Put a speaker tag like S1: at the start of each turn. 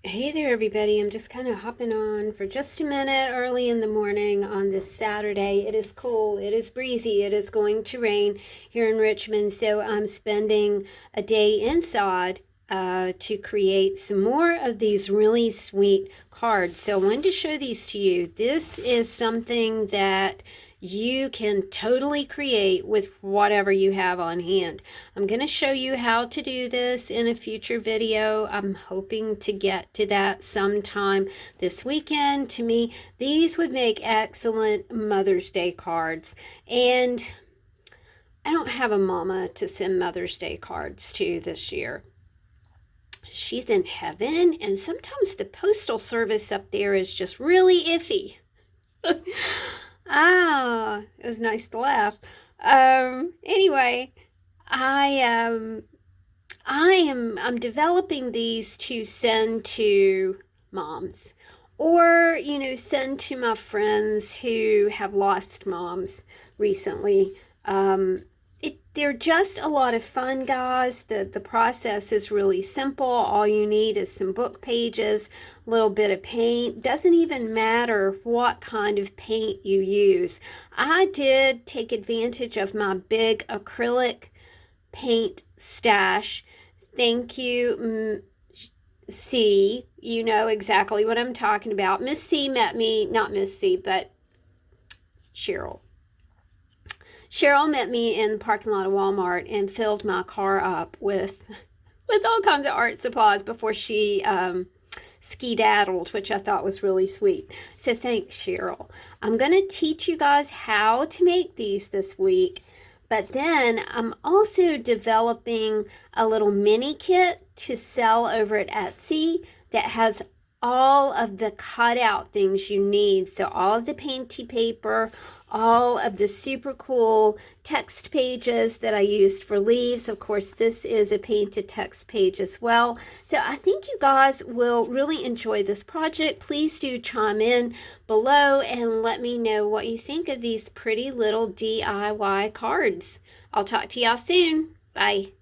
S1: Hey there, everybody. I'm just kind of hopping on for just a minute early in the morning on this Saturday. It is cool, it is breezy, it is going to rain here in Richmond, so I'm spending a day inside to create some more of these really sweet cards. So I wanted to show these to you. This is something that you can totally create with whatever you have on hand. I'm going to show you how to do this in a future video. I'm hoping to get to that sometime this weekend. To me, these would make excellent Mother's Day cards. And I don't have a mama to send Mother's Day cards to this year. She's in heaven, and sometimes the postal service up there is just really iffy. It was nice to laugh. Anyway, I I'm developing these to send to moms, or send to my friends who have lost moms recently. They're just a lot of fun, guys. The process is really simple. All you need is some book pages, a little bit of paint. Doesn't even matter what kind of paint you use. I did take advantage of my big acrylic paint stash. Thank you, C. You know exactly what I'm talking about. Miss C met me, not Miss C, but Cheryl. Cheryl met me in the parking lot of Walmart and filled my car up with all kinds of art supplies before she skedaddled, which I thought was really sweet. So thanks, Cheryl. I'm going to teach you guys how to make these this week, but then I'm also developing a little mini kit to sell over at Etsy that has all of the cutout things you need. So all of the painty paper, all of the super cool text pages that I used for leaves. Of course, this is a painted text page as well. So I think you guys will really enjoy this project. Please do chime in below and let me know what you think of these pretty little DIY cards. I'll talk to y'all soon. Bye.